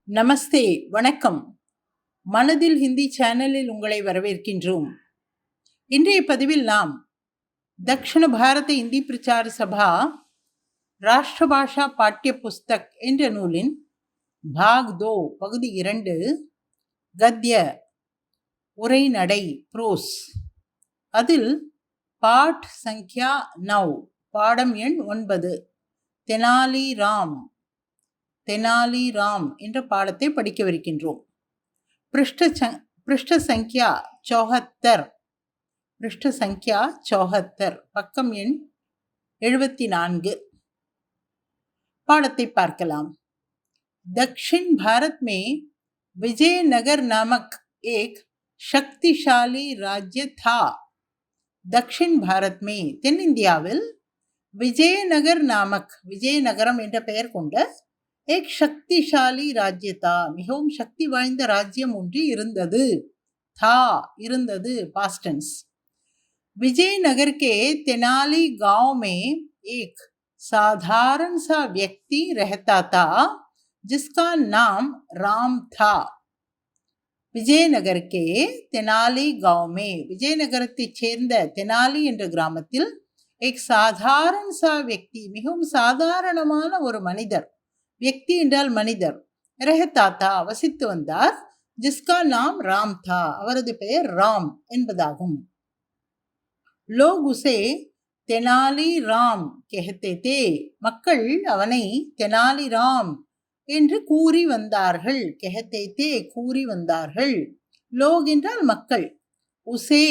நமஸ்தே, வணக்கம். மனதில் ஹிந்தி சேனலில் உங்களை வரவேற்கின்றோம். இன்றைய பதிவில் நாம் தக்ஷிண பாரத இந்தி பிரச்சார சபா ராஷ்டிரபாஷா பாட்டிய புஸ்தக் என்ற நூலின் பாக் 2 பகுதி 2 கத்ய உரைநடை ப்ரோஸ் அதில் பாட் சங்கியா 9 பாடம் எண் 9 தெனாலி ராம் என்ற பாடத்தை படிக்கவிருக்கின்றோம். பிருஷ்ட சங்கியா 74 பக்கம் எண் 74 பாடத்தை பார்க்கலாம். दक्षिण भारत में विजयनगर नामक एक शक्तिशाली राज्य था. दक्षिण भारत में தென்னிந்தியாவில் விஜயநகர் நாமக் விஜயநகரம் என்ற பெயர் கொண்ட एक शक्तिशाली राज्य था மிகவும் சக்தி வாய்ந்த ராஜ்யம் ஒன்று இருந்தது. था இருந்தது past tense. विजयनगर के तेनाली गांव में एक साधारण सा व्यक्ति रहता था जिसका नाम राम था. விஜயநகர் கே தெனாலி गांव में விஜயநகரத்தைச் சேர்ந்த தெனாலி என்ற கிராமத்தில் एक साधारण सा व्यक्ति மிகவும் சாதாரணமான ஒரு மனிதர், व्यक्ति என்றால் மனிதர், रहता வசித்து வந்தார், जिसका नाम राम था அவரது பெயர் ராம் என்பதாகும். लोग उसे தெனாலி ராம் कहते थे மக்கள் அவனை தெனாலி ராம் என்று கூறி வந்தார்கள். कहते थे கூறி வந்தார்கள். லோக் என்றால் மக்கள். உசே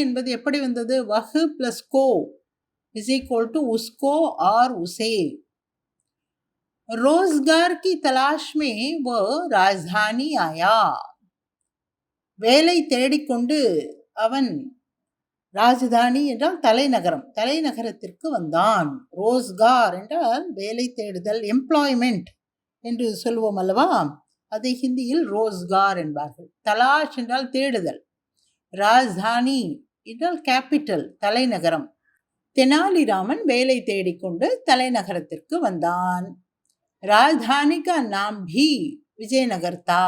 என்பது எப்படி வந்தது? வஹ் பிளஸ் கோ இஸ் ஈக்வல் டு உஸ்கோ ஆர் உசே. रोजगार की तलाश में वो राजधानी आया. வேலை தேடிக்கொண்டு அவன் ராஜதானி என்றால் தலைநகரத்திற்கு வந்தான். ரோஸ்கார் என்றால் வேலை தேடுதல், எம்ப்ளாய்மெண்ட் என்று சொல்வோம் அல்லவா, அதை ஹிந்தியில் ரோஸ்கார் என்பார்கள். தலாஷ் என்றால் தேடுதல், ராஜதானி என்றால் கேபிட்டல், தலைநகரம். தெனாலிராமன் வேலை தேடிக்கொண்டு தலைநகரத்திற்கு வந்தான். ராஜதானி கா நாம் பி விஜயநகர் தா,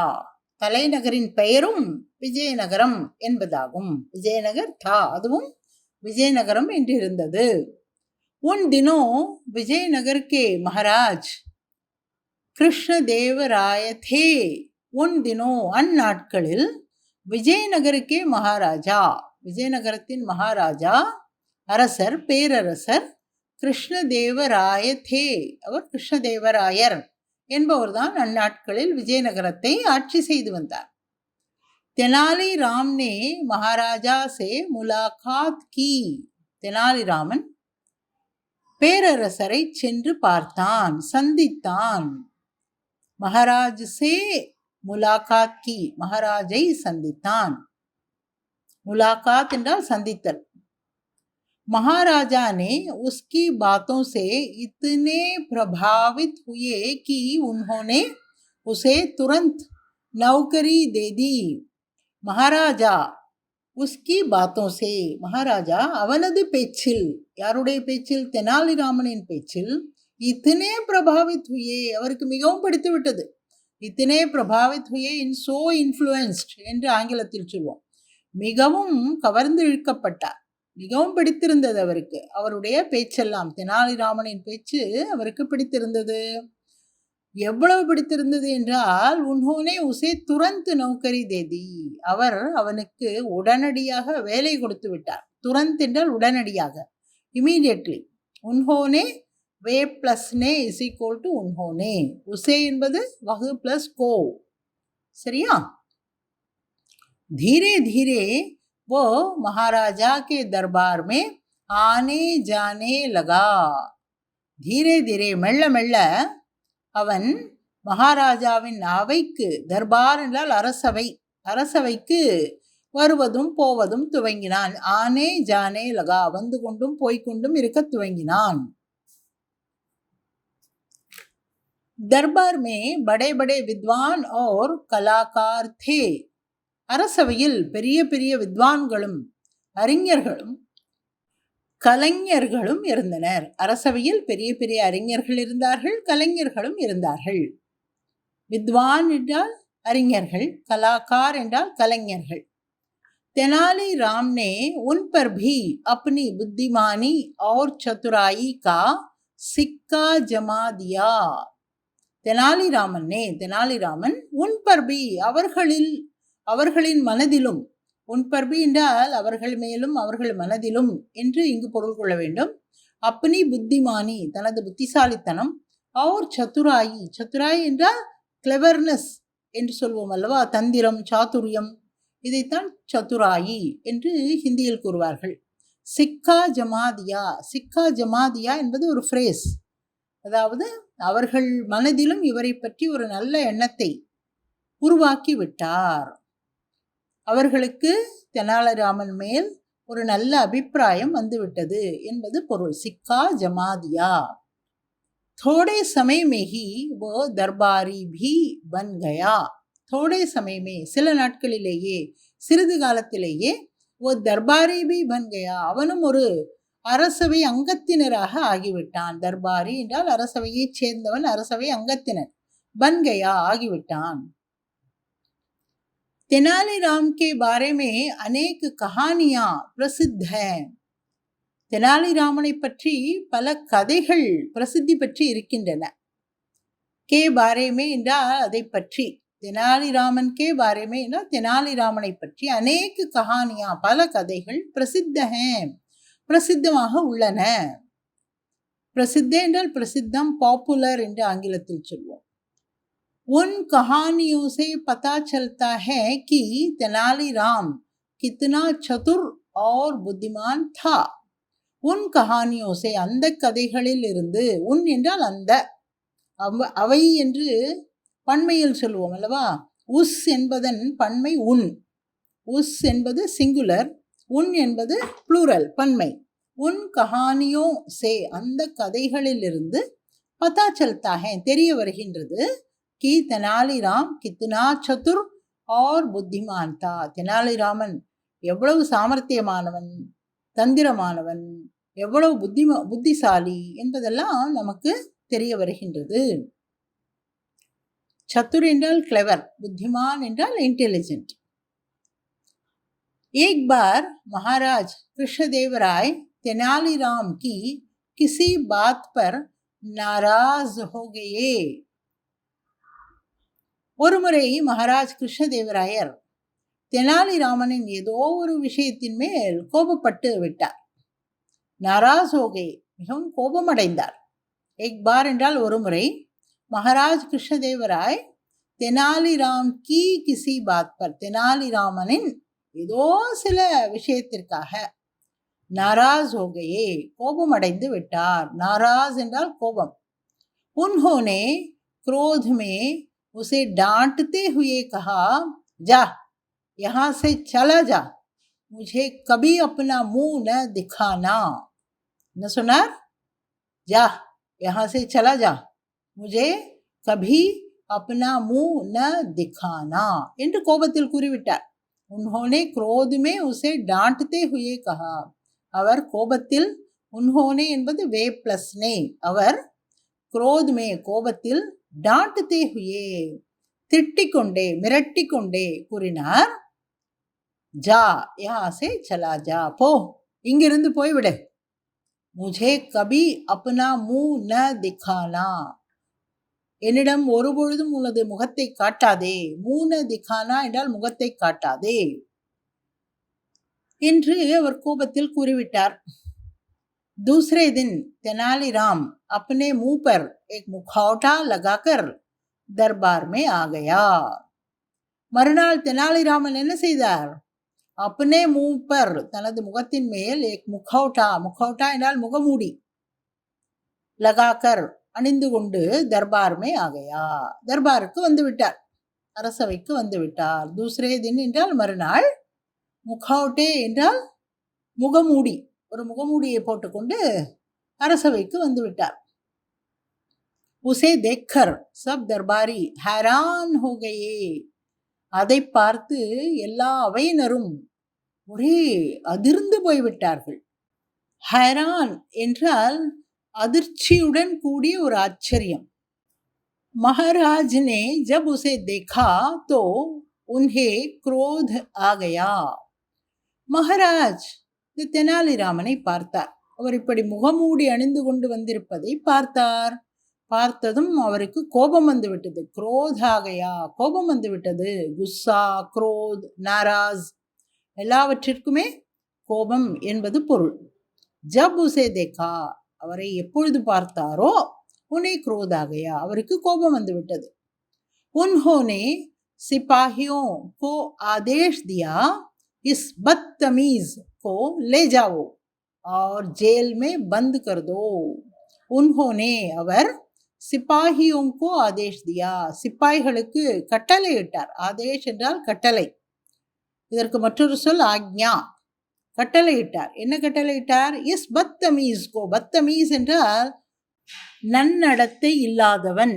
தலைநகரின் பெயரும் விஜயநகரம் என்பதாகும். விஜயநகர் தா, அதுவும் விஜயநகரம் என்று இருந்தது. உன் தினோ விஜயநகர் கே மகாராஜ் கிருஷ்ணதேவராய தே. உன் தினோ அந்நாட்களில் விஜயநகருக்கே மகாராஜா, விஜயநகரத்தின் மகாராஜா, அரசர், பேரரசர் கிருஷ்ணதேவராய தே, அவர் கிருஷ்ணதேவராயர் என்பவர்தான் அந்நாட்களில் விஜயநகரத்தை ஆட்சி செய்து வந்தார். தெனாலி ராம் நே மகாராஜா சே முலாகாத் கி. தெனாலிராமன் பேரரசரை சென்று பார்த்தான், சந்தித்தான். மகாராஜ் சே முலாகாத் கி, மகாராஜை சந்தித்தான். முலாகாத் என்றால் சந்தித்தல். महाराजा ने उसकी बातों से इतने प्रभावित हुए कि उन्होंने उसे तुरंत नौकरी दे दी. महाराजा उसकी बातों से, महाराजा அவனது பேச்சில், யாருடைய பேச்சில்? தெனாலிராமனின் பேச்சில். இத்தனை பிரபாவித் ஹுயே, அவருக்கு மிகவும் பிடித்து விட்டது. இத்தனை பிரபாவித் ஹுயே இன் சோ இன்ஃப்ளூயன்ஸ்ட் என்று ஆங்கிலத்தில் சொல்வோம். மிகவும் கவர்ந்து இழுக்கப்பட்டார், மிகவும் பிடித்திருந்தது அவருக்கு. அவருடைய பேச்செல்லாம், தெனாலிராமனின் பேச்சு அவருக்கு பிடித்திருந்தது. எவ்வளவு பிடித்திருந்தது என்றால், உன்ஹோனே உசே துரந்த் நௌகரி தேதி, அவர் அவனுக்கு உடனடியாக வேலை கொடுத்து விட்டார். துரந்த் என்றால் உடனடியாக, இமீடியட்லி. உன்ஹோனே வே பிளஸ் நே இஸ் ஈக்வல் டு உன்ஹோனே. உசே என்பது வஹு பிளஸ் கோ, சரியா? धीरे धीरे वो महाराजा के दरबार में आने जाने लगा. धीरे धीरे மெல்ல மெல்ல அவன் மகாராஜாவின் அவைக்கு, தர்பார் என்றால் அரசவை, அரசவைக்கு வருவதும் போவதும் துவங்கினான். ஆனே ஜானே லகா, வந்து கொண்டும் போய்கொண்டும் இருக்க துவங்கினான். दरबार में बड़े बड़े विद्वान और कलाकार थे. அரசவையில் பெரிய பெரிய வித்வான்களும் அறிஞர்களும் கலைஞர்களும் இருந்தனர். அரசவையில் பெரிய பெரிய அறிஞர்கள் இருந்தார்கள், கலைஞர்களும் இருந்தார்கள். வித்வான் என்றால் அறிஞர்கள், கலாக்கார் என்றால் கலைஞர்கள். तेनाली राम ने उन पर भी अपनी बुद्धिमानी और चतुराई का सिक्का जमा दिया. தெனாலிராமன் உன் பர்பி அவர்களின் மனதிலும், உன் பர்பி என்றால் அவர்கள் மேலும் அவர்கள் மனதிலும் என்று இங்கு பொருள் கொள்ள வேண்டும். அப்பனி புத்திமானி தனது புத்திசாலித்தனம், और சத்துராயி என்றால் கிளவர்னஸ் என்று சொல்வோம் அல்லவா, தந்திரம், சாதுரியம், இதைத்தான் சத்துராயி என்று ஹிந்தியில் கூறுவார்கள். சிக்கா ஜமாதியா என்பது ஒரு ஃப்ரேஸ், அதாவது அவர்கள் மனதிலும் இவரை பற்றி ஒரு நல்ல எண்ணத்தை உருவாக்கி விட்டார். அவர்களுக்கு தெனாலிராமன் மேல் ஒரு நல்ல அபிப்பிராயம் வந்துவிட்டது என்பது பொருள். சிக்கா ஜமாதியா. थोड़े समय में ही वो दरबारी भी बन गया. थोड़े समय में சில நாட்களிலேயே, சிறிது காலத்திலேயே, वो दरबारी भी बन गया, அவனும் ஒரு அரசவை அங்கத்தினராக ஆகிவிட்டான். தர்பாரி என்றால் அரசவையை சேர்ந்தவன், அரசவை அங்கத்தினர். பன்கயா ஆகிவிட்டான். தெனாலிராம் கே பாரே மே அநேக் கஹானியா பிரசித்த है. தெனாலிராமனை பற்றி பல கதைகள் பிரசித்தி பெற்று இருக்கின்றன. கே பாரேமே என்றால் அதை பற்றி, தெனாலிராமன் கே பாரேமே என்றால் தெனாலிராமனை பற்றி, அநேக கஹானியா பல கதைகள், பிரசித்த பிரசித்தமாக உள்ளன. பிரசித்த என்றால் பிரசித்தம், பாப்புலர் என்று ஆங்கிலத்தில் சொல்வோம். उन कहानियों से पता चलता है कि तेनालीराम कितना चतुर और बुद्धिमान था. உன் கஹானியோ சே அந்த கதைகளில் இருந்து, உன் என்றால் அந்த, அவை என்று பன்மையில் சொல்லுவோம் அல்லவா. உஸ் என்பதன் பன்மை உன், உஸ் என்பது சிங்குலர், உன் என்பது ப்ளூரல் பன்மை. உன் கஹானியோ சே அந்த கதைகளில் இருந்து, பதா சல்தா ஹே தெரிய வருகின்றது, கி தெனாலிராம் கித்னா சதுர் और புத்திமான் தா, தெனாலிராமன் எவ்வளவு சாமர்த்தியமானவன், தந்திரமானவன், எவ்வளவு புத்திசாலி என்பதெல்லாம் நமக்கு தெரிய வருகின்றது. சத்துர் என்றால் கிளவர், புத்திமான் என்றால் இன்டெலிஜென்ட். एक बार महाराज कृष्णदेवराय तेनालीराम की किसी बात पर नाराज हो गए. ஒருமுறை மகாராஜ் கிருஷ்ணதேவராயர் தெனாலிராமனின் ஏதோ ஒரு விஷயத்தின் மேல் கோபப்பட்டு விட்டார். நாராஸ் ஹோகே மிகவும் கோபமடைந்தார். எக் பார் என்றால் ஒரு முறை. மகாராஜ் கிருஷ்ணதேவராய் தெனாலிராம் கி கிசி பாத் பர், தெனாலிராமனின் ஏதோ சில விஷயத்திற்காக நாராஸ் ஹோகையே கோபமடைந்து விட்டார். நாராஸ் என்றால் கோபம். உன்ஹோனே क्रोध में उसे डांटते हुए कहा, जा यहाँ से चला जा, मुझे कभी अपना मुंह न दिखाना. न सुनार, जा यहाँ से चला जा, मुझे कभी अपना मुंह न दिखाना என்று கோபத்தில் கூறிவிட்டார். उन्होंने क्रोध में उसे डांटते हुए कहा. அவர் கோபத்தில், उन्होंने என்பது வே பிளஸ் நே, அவர் क्रोध में கோபத்தில், डांटते हुए திட்டிக் கொண்டே மிரட்டிக் கொண்டே கூறினார், ஜா யஹா சே சலா ஜா, போ இங்கிருந்து போய்விடு, முझे कभी अपना मुंह न दिखाना, என்னிடம் ஒருபொழுதும் உனது முகத்தை காட்டாதே. மூன திகானா என்றால் முகத்தை காட்டாதே என்று அவர் கோபத்தில் கூறிவிட்டார். दूसरे दिन तेनालीराम अपने मुंह पर एक मुखौटा लगाकर दरबार में आ गया. மறுநாள் தெனாலிராமன் என்ன செய்தார்? अपने मुंह पर தனது முகத்தின் மேல் एक मुखौटा, मुखौटा என்றால் முகமூடி, लगाकर அணிந்து கொண்டு தர்பார் மே ஆ கயா, தர்பாருக்கு வந்து விட்டார், அரசவைக்கு வந்து விட்டார். दूसरे दिन என்றால் மறுநாள், முகௌட்டே என்றால் முகமூடி, ஒரு முகமூடியை போட்டுக்கொண்டு அரசவைக்கு வந்து விட்டார். உசே தேக்கர் சப் தர்பாரி ஹைரான் ஹோ கயே, அதை பார்த்து எல்லா அவையினரும் ஒரே அதிர்ந்து போய்விட்டார்கள். ஹைரான் என்றால் அதிர்ச்சியுடன் கூடிய ஒரு ஆச்சரியம். महाराज ने जब उसे देखा तो उन्हें क्रोध आ गया. மகாராஜ் தெனாலிராமனை பார்த்தார். அவர் இப்படி முகமூடி அணிந்து கொண்டு வந்திருப்பதை பார்த்தார். பார்த்ததும் அவருக்கு கோபம் வந்து விட்டது. குரோதாகயா, கோபம் வந்து விட்டது. குஸ்ஸா, குரோத், நாராஸ் எல்லாவற்றிற்குமே கோபம் என்பது பொருள். ஜப் உசே தேகா, அவரை எப்பொழுது பார்த்தாரோ உனே குரோதாகயா, அவருக்கு கோபம் வந்து விட்டது. உன்ஹோனே सिपाहियों को आदेश दिया इस बदतमीज को ले जाओ और जेल में बंद कर दो. उन्होंने அவர் சிப்பாஹியோं को आदेश दिया, சிப்பாய்களுக்கு கட்டளை இட்டார். ஆதேஷ் என்றால் கட்டளை. இதற்கு மற்றொரு சொல் ஆக்ஞா. கட்டளை இட்டார். என்ன கட்டளை இட்டார்? இஸ் பத்தமீஸ் கோ, பத்தமீஸ் என்றால் நன்னடத்தை இல்லாதவன்.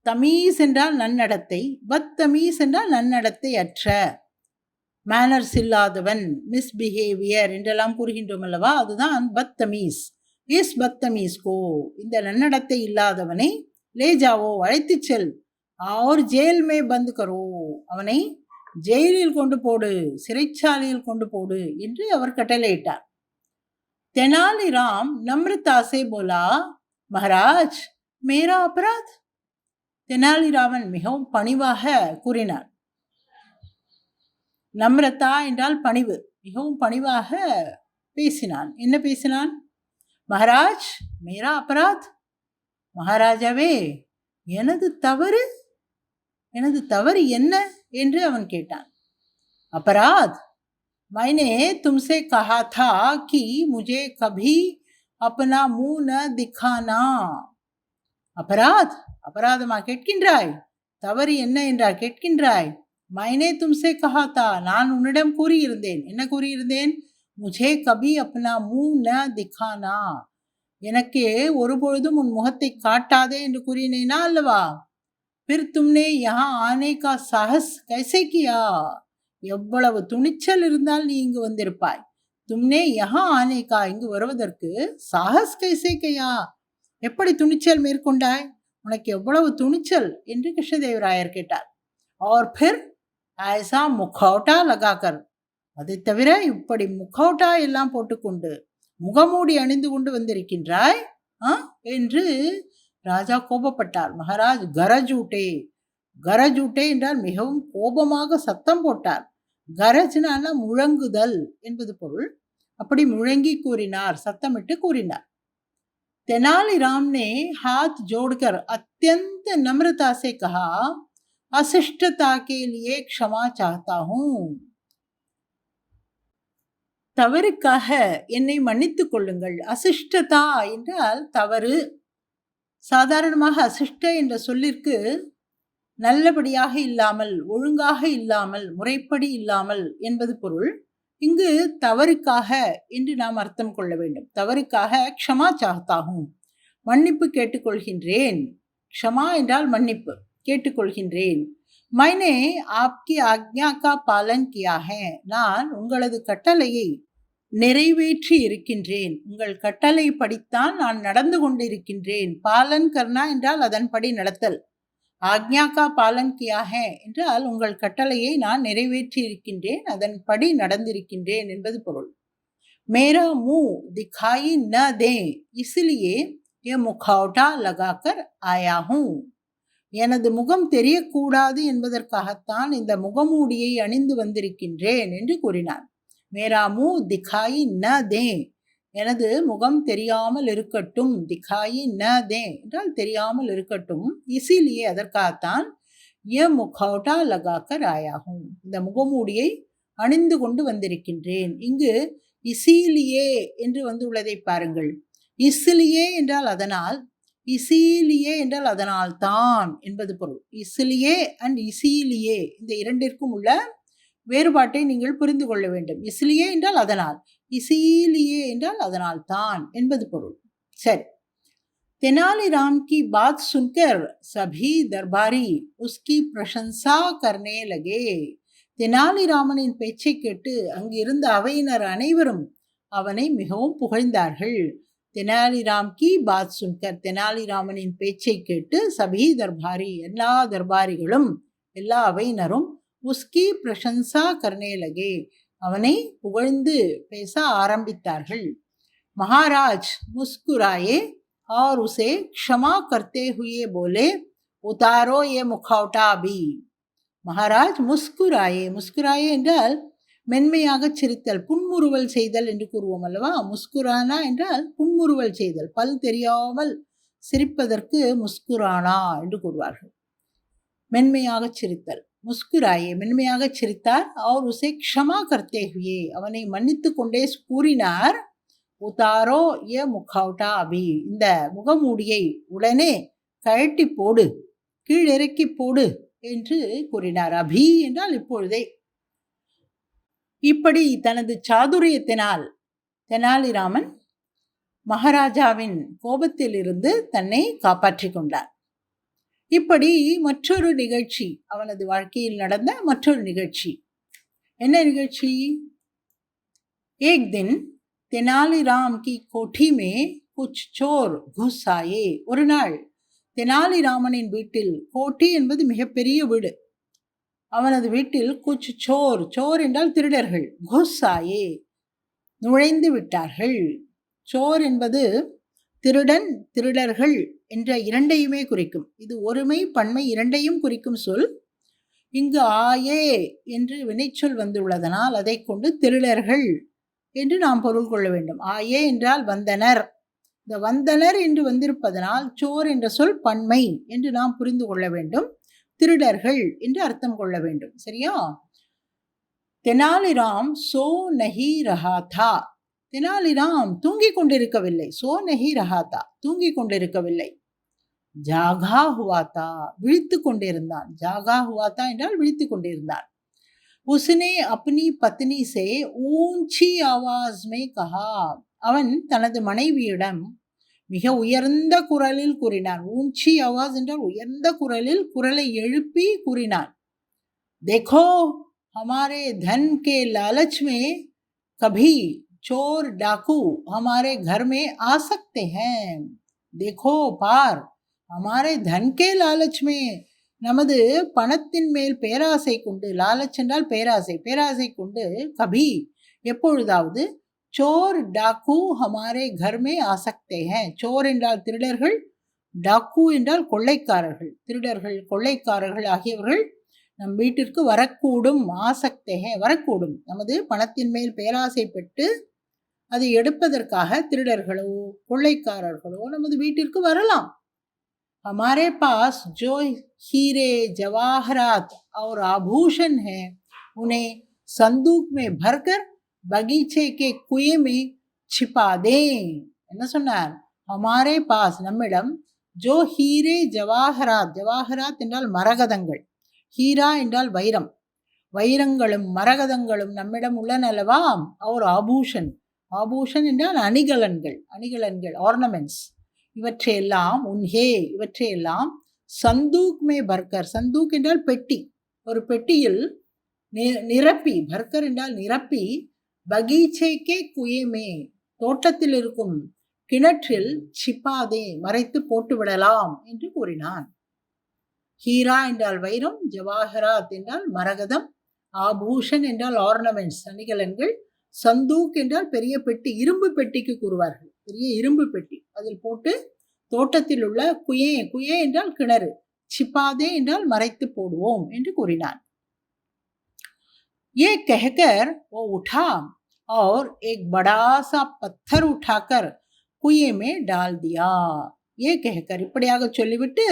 தமீஸ் என்றால் நன்னடத்தை, பத்தமீஸ் என்றால் நன்னடத்தை அற்ற, மேனர்ஸ் இல்லாதவன், மிஸ்பிஹேவியர் என்றெல்லாம் கூறுகின்றோம் அல்லவா, அதுதான் பத்தமீஸ். இஸ் பத்தமீஸ் கோ, இந்த நன்னடத்தை இல்லாதவனை லேஜாவோ, அழைத்து செல், और जेल में बंद करो, அவனை ஜெயிலில் கொண்டு போடு, சிறைச்சாலையில் கொண்டு போடு என்று அவர் கட்டளையிட்டார். தெனாலிராம் நம்ரதா से बोला, महाराज मेरा अपराध. தெனாலிராமன் மிகவும் பணிவாக கூறினார். நம்ரதா என்றால் பணிவு. மிகவும் பணிவாக பேசினான். என்ன பேசினான்? மகாராஜ் மேரா அபராத், மகாராஜாவே எனது தவறு, எனது தவறு என்ன என்று அவன் கேட்டான். அபராத், मैंने तुमसे कहा था कि मुझे कभी अपना मुंह न दिखाना. அபராத், அபராதமா கேட்கின்றாய்? தவறு என்ன என்றார் கேட்கின்றாய்? மைனே தும்சே கஹாத்தா, நான் உன்னிடம் கூறியிருந்தேன். என்ன கூறியிருந்தேன்? முझे கபி அப்னா முன் ந திகானா, எனக்கு ஒருபொழுதும் உன் முகத்தை காட்டாதே என்று கூறினேனா அல்லவா? फिर तुमने यहाँ आने का साहस कैसे किया, எவ்வளவு துணிச்சல் இருந்தால் நீ இங்கு வந்திருப்பாய். தும்னே யஹா ஆனே கா, இங்கு வருவதற்கு சாகஸ் கைசே கியா, எப்படி துணிச்சல் மேற்கொண்டாய், உனக்கு எவ்வளவு துணிச்சல் என்று கிருஷ்ணதேவராயர் கேட்டார். और फिर ऐसा मुखौटा लगाकर, அதை தவிர இப்படி முகௌட்டா எல்லாம் போட்டுக்கொண்டு முகமூடி அணிந்து கொண்டு வந்திருக்கின்றாய் என்று ராஜா கோபப்பட்டார். மகாராஜ் கரஜூட்டே, கரஜூட்டே என்றால் மிகவும் கோபமாக சத்தம் போட்டார். கரஜ்னால முழங்குதல் என்பது பொருள். அப்படி முழங்கி கூறினார், சத்தமிட்டு கூறினார். तेनालीराम ने हाथ जोड़कर अत्यंत नम्रता से कहा, अशिष्टता के लिए क्षमा चाहता हूं. தவறுக்காக என்னை மன்னித்துக் கொள்ளுங்கள். அசிஷ்டதா என்றால் தவறு. சாதாரணமாக அசிஷ்ட என்ற சொல்லிற்கு நல்லபடியாக இல்லாமல், ஒழுங்காக இல்லாமல், முறைப்படி இல்லாமல் என்பது பொருள். இங்கு தவறுக்காக என்று நாம் அர்த்தம் கொள்ள வேண்டும். தவறுக்காக க்ஷமா சாஹ்தாஹூம், மன்னிப்பு கேட்டுக்கொள்கின்றேன். க்ஷமா என்றால் மன்னிப்பு, கேட்டுக்கொள்கின்றேன். மைனே ஆப்கி ஆக்ஞா கா பாலன் கியா ஹே, நான் உங்களது கட்டளையை நிறைவேற்றி இருக்கின்றேன். உங்கள் கட்டளை படித்தான் நான் நடந்து கொண்டிருக்கின்றேன். பாலன் கர்னா என்றால் அதன்படி நடத்தல். ஆக்ஞா கா பாலன் கியா ஹே என்றால் உங்கள் கட்டளையை நான் நிறைவேற்றி இருக்கின்றேன், அதன்படி நடந்திருக்கின்றேன் என்பது பொருள். மேரா முஹ் திகாயி ந தே இஸ்லியே யே முகௌட்டா லகாக்கர் ஆயா ஹூம், எனது முகம் தெரியக்கூடாது என்பதற்காகத்தான் இந்த முகமூடியை அணிந்து வந்திருக்கின்றேன் என்று கூறினார். மேரா முஹ் திகாயி ந தே, எனது முகம் தெரியாமல் இருக்கட்டும். திகாயி ந தே என்றால் தெரியாமல் இருக்கட்டும். இசிலியே அதற்காகத்தான் ய முகௌட்டா லகாக்கர் ஆயாகும், இந்த முகமூடியை அணிந்து கொண்டு வந்திருக்கின்றேன். இங்கு இசீலியே என்று வந்துள்ளதை பாருங்கள். இசிலியே என்றால் அதனால், இசீலியே என்றால் அதனால் தான் என்பது பொருள். இசிலியே அண்ட் இசீலியே இந்த இரண்டிற்கும் உள்ள வேறுபாட்டை நீங்கள் புரிந்து கொள்ள வேண்டும். இசிலியே என்றால் அதனால், இசீலியே என்றால் அதனால் தான் என்பது பொருள். சரி, தெனாலிராம் की बात सुनकर सभी दरबारी उसकी प्रशंसा करने लगे. தெனாலிராமனின் பேச்சை கேட்டு அங்கிருந்த அவையினர் அனைவரும் அவனை மிகவும் புகழ்ந்தார்கள். தெனாலிராம் கி பாத் சுன்கர், தெனாலிராமனின் பேச்சை கேட்டு சபி தர்பாரி, எல்லா தர்பாரிகளும் எல்லா அவையினரும் உஸ்கி பிரசன்சா கர்னே லகே, அவனை புகழ்ந்து பேச ஆரம்பித்தார்கள். மகாராஜ் முஸ்குராயே और उसे क्षमा करते हुए बोले, उतारो ये मुखौटा अभी. மகாராஜ் முஸ்குராயே, முஸ்குராயே என்றால் மென்மையாக சிரித்தல், புன்முறுவல் செய்தல் என்று கூறுவோம் அல்லவா. முஸ்குரானா என்றால் புன்முறுவல் செய்தல், பல் தெரியாமல் சிரிப்பதற்கு முஸ்குரானா என்று கூறுவார்கள். மென்மையாக சிரித்தல், முஸ்குராயே மென்மையாக சிரித்தார். அவர் உசே க்ஷமா கர்த்தே ஹுயே, அவனை மன்னித்து கொண்டே கூறினார், உதாரோ ஏ முகௌட்டா அபி, இந்த முகமூடியை உடனே கழட்டி போடு, கீழிறக்கி போடு என்று கூறினார். அபி என்றால் இப்பொழுதே. இப்படி தனது சாதுரியத்தினால் தெனாலிராமன் மகாராஜாவின் கோபத்தில் இருந்து தன்னை காப்பாற்றி கொண்டார். இப்படி மற்றொரு நிகழ்ச்சி, அவனது வாழ்க்கையில் நடந்த மற்றொரு நிகழ்ச்சி. என்ன நிகழ்ச்சி? ஏக் தின் தெனாலிராம் கி கோठी में कुछ चोर घुस आए. ஒரு நாள் தெனாலிராமனின் வீட்டில், கோட்டி என்பது மிகப்பெரிய வீடு, அவனது வீட்டில் குச் சோர், சோர் என்றால் திருடர்கள், குஸ் ஆயே நுழைந்து விட்டார்கள். சோர் என்பது திருடன், திருடர்கள் என்ற இரண்டையுமே குறிக்கும். இது ஒருமை பன்மை இரண்டையும் குறிக்கும் சொல். இங்கு ஆயே என்று வினைச்சொல் வந்துள்ளதனால் அதை கொண்டு திருடர்கள் என்று நாம் பொருள் கொள்ள வேண்டும். ஆயே என்றால் வந்தனர். இந்த வந்தனர் என்று வந்திருப்பதனால் சோர் என்ற சொல் பன்மை என்று நாம் புரிந்து கொள்ள வேண்டும். திருடர்கள் என்று அர்த்தம் கொள்ள வேண்டும். சரியா? தெனாலிராம் சோ நஹி ரஹா தா, தெனாலிராம் தூங்கிக் கொண்டிருக்கவில்லை. சோ நஹி ரஹா தா, தூங்கிக் கொண்டிருக்கவில்லை. ஜாகா ஹுவாத்தா, விழித்து கொண்டிருந்தான். ஜாகா ஹுவாத்தா என்றால் விழித்து கொண்டிருந்தான். உஸ்னே அப்னி பத்னி சே ஊஞ்சி ஆவாஸ் மே கஹா, அவன் தனது மனைவியிடம் மிக உயர்ந்த குரலில் கூறினான். ஊஞ்சி ஆவாஸ் என்றால் உயர்ந்த குரலில், குரலை எழுப்பி கூறினான். देखो हमारे धन के लालच में कभी चोर डाकू हमारे घर में आ सकते हैं. देखो पार, हमारे धन के लालच में, நமது பணத்தின் மேல் பேராசை கொண்டு, லாலச் என்றால் பேராசை, பேராசை கொண்டு கபி எப்பொழுதாவது, சோர் டாக்கு ஹமாரே கர்மே ஆசக்தே ஹேன். சோர் என்றால் திருடர்கள், டாக்கு என்றால் கொள்ளைக்காரர்கள், திருடர்கள் கொள்ளைக்காரர்கள் ஆகியவர்கள் நம் வீட்டிற்கு வரக்கூடும். ஆசக்தே ஹே வரக்கூடும், நமது பணத்தின் மேல் பேராசை பெற்று அதை எடுப்பதற்காக திருடர்களோ கொள்ளைக்காரர்களோ நமது வீட்டிற்கு வரலாம். हमारे पास जो हीरे जवाहरात और आभूषण हैं उन्हें संदूक में भरकर बगीचे के कुएं में छिपा दें. என்ன சொன்னார்? हमारे पास நம்மிடம், जो हीरे जवाहरात, ஜவாஹராத் என்றால் மரகதங்கள், ஹீரா என்றால் வைரம், வைரங்களும் மரகதங்களும் நம்மிடம் உள்ளனவா. அவர் ஆபூஷன், ஆபூஷன் என்றால் அணிகலன்கள், அணிகலன்கள் ஆர்னமெண்ட்ஸ், இவற்றையெல்லாம் உன்ஹே இவற்றையெல்லாம் சந்தூக் மே பர்கர், சந்தூக் என்றால் பெட்டி, ஒரு பெட்டியில் நிரப்பி, பர்கர் என்றால் நிரப்பி, பகீச்சேக்கே குயமே தோட்டத்தில் இருக்கும் கிணற்றில் சிப்பாதே மறைத்து போட்டு விடலாம் என்று கூறினான். ஹீரா என்றால் வைரம், ஜவாஹராத் என்றால் மரகதம், ஆபூஷன் என்றால் ஆர்னமெண்ட்ஸ் அணிகலன்கள், சந்தூக் என்றால் பெரிய பெட்டி, இரும்பு பெட்டிக்கு கூறுவார்கள், பெரிய இரும்பு பெட்டி, அதில் போட்டு தோட்டத்தில் உள்ள குயே, குயே என்றால் கிணறு, சிப்பாதே என்றால் மறைத்து போடுவோம் என்று கூறினான். ये कहकर वो उठा और एक बड़ा सा पत्थर उठाकर कुएं में डाल दिया. ये कहकर இப்படியாக சொல்லிவிட்டு,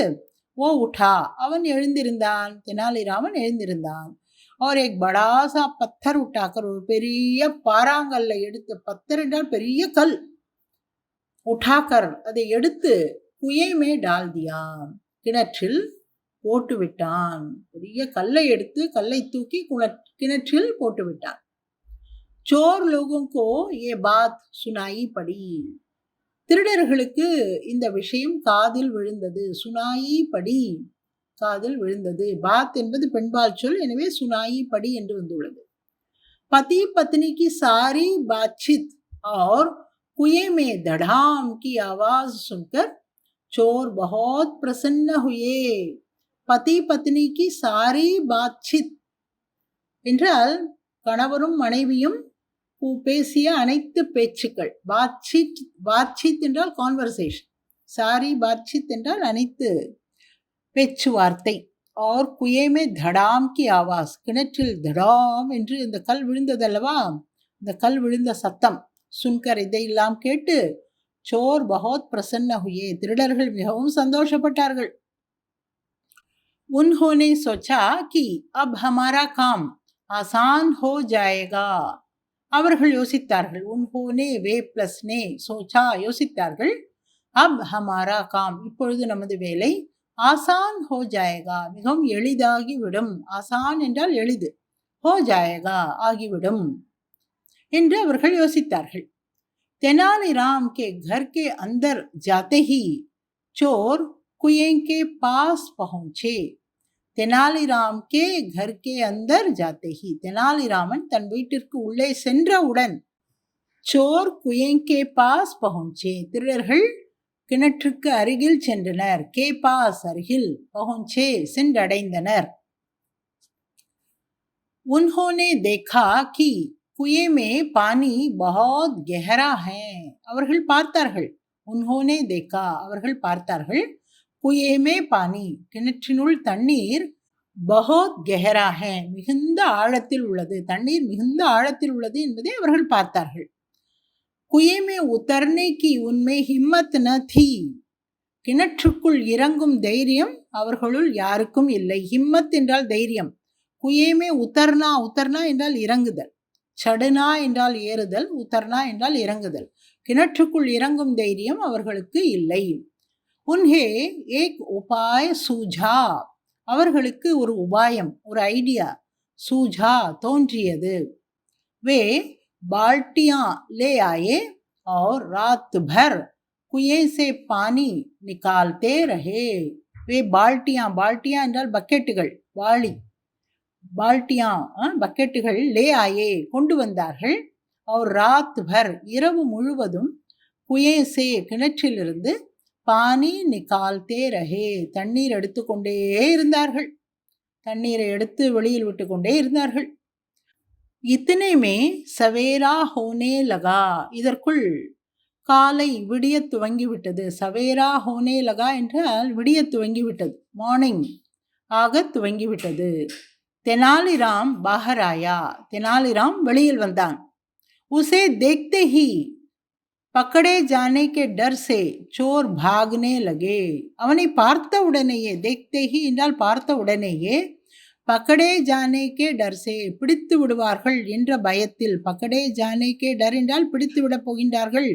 ஓ உठा அவன் எழுந்திருந்தான், தெனாலிராமன் எழுந்திருந்தான். और एक बड़ा सा पत्थर उठाकर ஒரு பெரிய பாறாங்கல்ல எடுத்து, பத்தர் என்றால் பெரிய கல், உठाकर அதை எடுத்து குயே மே டால் தியா கிணற்றில் போட்டு விட்டான். பெரிய கல்லை எடுத்து, கல்லை தூக்கி கிணற்றில் போட்டு விட்டான். चोर लोगों को ये बात सुनाई पड़ी, திருடர்களுக்கு இந்த விஷயம் காதில் விழுந்தது. சுனாயி படி காதில் விழுந்தது. பாத் என்பது பெண்பால் சொல், எனவே சுனாயி படி என்று வந்துள்ளது. पति पत्नी की सारी बातचीत और कुएं में धड़ाम की आवाज सुनकर चोर बहुत प्रसन्न हुए. पति पत्नी की सारी बातचीत என்றால் கணவரும் மனைவியும் பேசிய அனைத்து பேச்சுக்கள். பாட்சித் பாட்சித் என்றால் கான்வர்சேஷன், சாரி பாட்சித் என்றால் அனைத்து பேச்சுவார்த்தை. और कुएं में धड़ाम की आवाज, கிணற்றில் தடாம் என்று இந்த கல் விழுந்ததல்லவா, இந்த கல் விழுந்த சத்தம். சுன்கர் இதையெல்லாம் கேட்டு चोर बहुत प्रसन्न हुए, திருடர்கள் மிகவும் சந்தோஷப்பட்டார்கள். उन्होंने सोचा कि अब हमारा काम आसान हो जाएगा. அவர்கள் யோசித்தார்கள். உன்ஹோனே வே பிளஸ் நே, சோச்சா யோசித்தார்கள். அப் ஹமாரா காம், இப்பொழுது நமது வேலை ஆசான் ஹோ ஜாயேகா, மிகவும் எளிதாகிவிடும். ஆசான் என்றால் எளிது, ஹோ ஜாயேகா ஆகிவிடும் என்று அவர்கள் யோசித்தார்கள். தெனாலிராம் கே घर के अंदर जाते ही चोर कुएं के पास पहुंचे. தெனாலிராம் கே घर के अंदर जाते ही, தெனாலிராமன் தன் வீட்டிற்கு உள்ளே சென்றவுடன் चोर कुएं के पास पहुंचे, திருடர்கள் கிணற்றுக்கு அருகில் சென்றனர். கே பாஸ் அருகில், பहुंचे சென்றடைந்தனர். उन्होंने देखा कि कुएं में पानी बहुत गहरा है. அவர்கள் பார்த்தார்கள். उन्होंने देखा அவர்கள் பார்த்தார்கள். कुएं में पानी கிணற்றினுள் தண்ணீர் बहुत गहरा है மிகுந்த ஆழத்தில் உள்ளது, தண்ணீர் மிகுந்த ஆழத்தில் உள்ளது என்பதை அவர்கள் பார்த்தார்கள். कुएं में उतरने की उनमें हिम्मत न थी. கிணற்றுக்குள் இறங்கும் தைரியம் அவர்களுள் யாருக்கும் இல்லை. ஹிம்மத் என்றால் தைரியம். குயேமே உத்தர்னா, உத்தர்னா என்றால் இறங்குதல், சடுனா என்றால் ஏறுதல், உத்தர்னா என்றால் இறங்குதல். கிணற்றுக்குள் இறங்கும் தைரியம் அவர்களுக்கு இல்லை. உன்ஹே ஏக் உபாய் சூஜா, அவர்களுக்கு ஒரு உபாயம், ஒரு ஐடியா, சூஜா தோன்றியது. வே बाल्टियां ले आए और रात भर कुएं से पानी निकालते रहे. वे बाल्टियां, बाल्टियां என்றால் பக்கெட்டுகள், வாளி, बाल्टियां பக்கெட்டுகள், ले आए கொண்டு வந்தார்கள். और रात भर இரவு முழுவதும் कुएं से கிணற்றிலிருந்து पानी निकालते रहे தண்ணீர் எடுத்துக்கொண்டே இருந்தார்கள். தண்ணீரை எடுத்து வெளியில் விட்டு கொண்டே இருந்தார்கள். இத்தனை மே சவேரா ஹோனே லகா, இதற்குள் காலை விடிய துவங்கிவிட்டது. சவேரா ஹோனே லகா என்றால் விடிய துவங்கிவிட்டது, மார்னிங் ஆக துவங்கிவிட்டது. தெனாலிராம் பாஹராயா, தெனாலிராம் வெளியில் வந்தான். உசே தேக்தே ஹி பக்கடே ஜானே கே டர் சே சோர் பாக்னே லகே, அவனை பார்த்த உடனேயே, தேக்தே ஹி என்றால் பார்த்த உடனேயே, பக்கடே ஜானே கே டர் சே பிடித்து விடுவார்கள் என்ற பயத்தில், பக்கடே ஜானே கே டர் என்றால் பிடித்து விட போகின்றார்கள்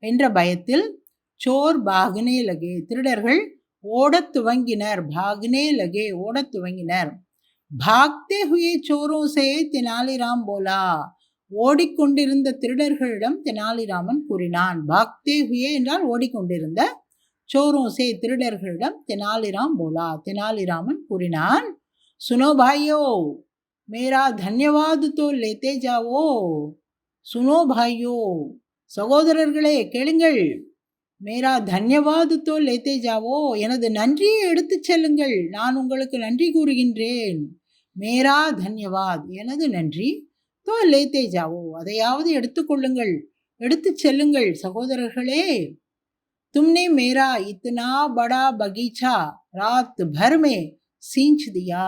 என்ற பயத்தில், சோர் பாக்னே லகே திருடர்கள் ஓடத் துவங்கினர். பாக்னே லகே ஓடத் துவங்கினர். பாக்தே ஹுயே சோரோ சே தெனாலிராம் போலா, ஓடிக்கொண்டிருந்த திருடர்களிடம் தெனாலிராமன் கூறினான். பாக்தே ஹுயே என்றால் ஓடிக்கொண்டிருந்த, சோரோ சே திருடர்களிடம் தெனாலிராம் போலா தெனாலிராமன் கூறினான். सुनो भाइयों, मेरा धन्यवाद तो लेते जाओ. सुनो भाइयों, சகோதரர்களே கேளுங்கள். மேரா தன்யவாது தோ லேத்தே ஜாவோ, எனது நன்றியை எடுத்து செல்லுங்கள், நான் உங்களுக்கு நன்றி கூறுகின்றேன். மேரா தன்யவாத் எனது நன்றி, தோ லேத்தே ஜாவோ அதையாவது எடுத்துக்கொள்ளுங்கள், எடுத்து செல்லுங்கள். சகோதரர்களே, तुमने मेरा इतना बड़ा बगीचा रात भर में सींच दिया.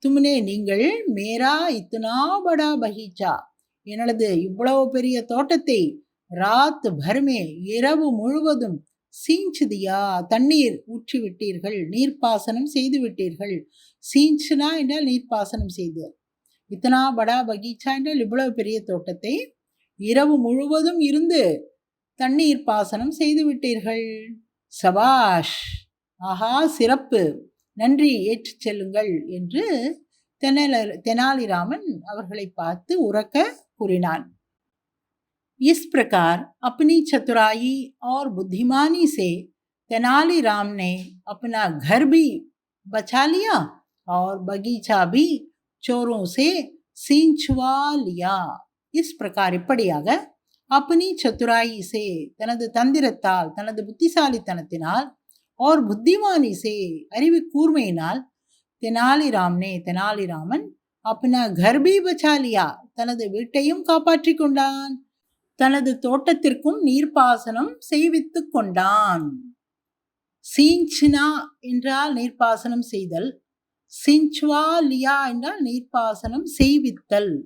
तुमने நீங்கள், மேரா இத்தனா படா பகீச்சா எனது இவ்வளவு பெரிய தோட்டத்தை, ராத் பர்மே இரவு முழுவதும், சீஞ்ச் தியா தண்ணீர் ஊற்றி விட்டீர்கள், நீர்ப்பாசனம் செய்து விட்டீர்கள். சீஞ்ச்னா என்றால் நீர்ப்பாசனம் செய்து, இத்தனா படா பகீச்சா என்றால் இவ்வளவு பெரிய தோட்டத்தை இரவு முழுவதும் இருந்து தண்ணீர் பாசனம் செய்து விட்டீர்கள். சபாஷ், ஆஹா சிறப்பு, நன்றி ஏற்று செல்லுங்கள் என்று தெனாலிராமன் அவர்களை பார்த்து உரக்க கூறினான். इस प्रकार अपनी चतुराई और बुद्धिमानी से तेनालीराम ने अपना घर भी बचा लिया और बगीचा भी चोरों से सींचवा लिया. इस प्रकार இப்படியாக अपनी चतुराई से தனது தந்திரத்தால் தனது புத்திசாலித்தனத்தினால் और बुद्धिमानी से அறிவு கூர்மையினால் தெனாலிராமன் अपना घर भी बचा लिया தனது வீட்டையும் காப்பாற்றிக் கொண்டான். தனது தோட்டத்திற்கும் நீர்ப்பாசனம் செய்வித்துக் கொண்டான். சீஞ்சினா என்றால் நீர்ப்பாசனம் செய்தல், சிஞ்சுவா லியா என்றால் நீர்ப்பாசனம் செய்வித்தல்.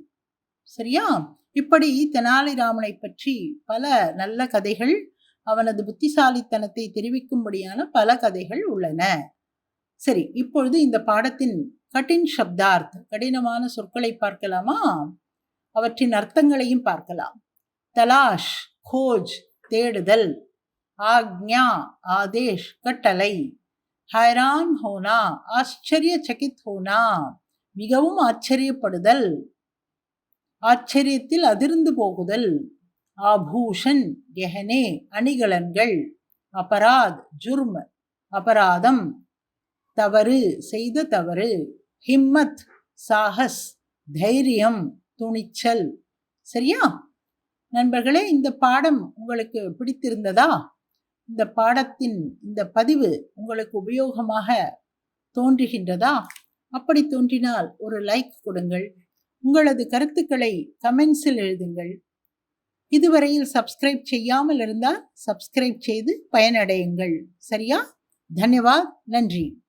சரியா? இப்படி தெனாலிராமனை பற்றி பல நல்ல கதைகள், அவனது புத்திசாலித்தனத்தை தெரிவிக்கும்படியான பல கதைகள் உள்ளன. சரி, இப்பொழுது இந்த பாடத்தின் கடின் சப்தார்த், கடினமான சொற்களை பார்க்கலாமா? அவற்றின் அர்த்தங்களையும் பார்க்கலாம். தலாஷ், கோஜ், தேடுதல். ஆக்ஞா, ஆதேஷ், கட்டளை. ஹைரான் ஹோனா, ஆச்சரியச்சகித் ஹோனா, மிகவும் ஆச்சரியப்படுதல், ஆச்சரியத்தில் அதிர்ந்து போகுதல். ஆபூஷன், கெஹனே, அணிகலன்கள். அபராத், ஜுர்ம், அபராதம், தவறு, செய்த தவறு. ஹிம்மத், சாகஸ், தைரியம், துணிச்சல். சரியா நண்பர்களே, இந்த பாடம் உங்களுக்கு பிடித்திருந்ததா? இந்த பாடத்தின் இந்த பதிவு உங்களுக்கு உபயோகமாக தோன்றுகின்றதா? அப்படி தோன்றினால் ஒரு லைக் கொடுங்கள். உங்களது கருத்துக்களை கமெண்ட்ஸில் எழுதுங்கள். இதுவரையில் சப்ஸ்கிரைப் செய்யாமல் இருந்தால் சப்ஸ்கிரைப் செய்து பயனடையுங்கள். சரியா? தன்யவாத். நன்றி.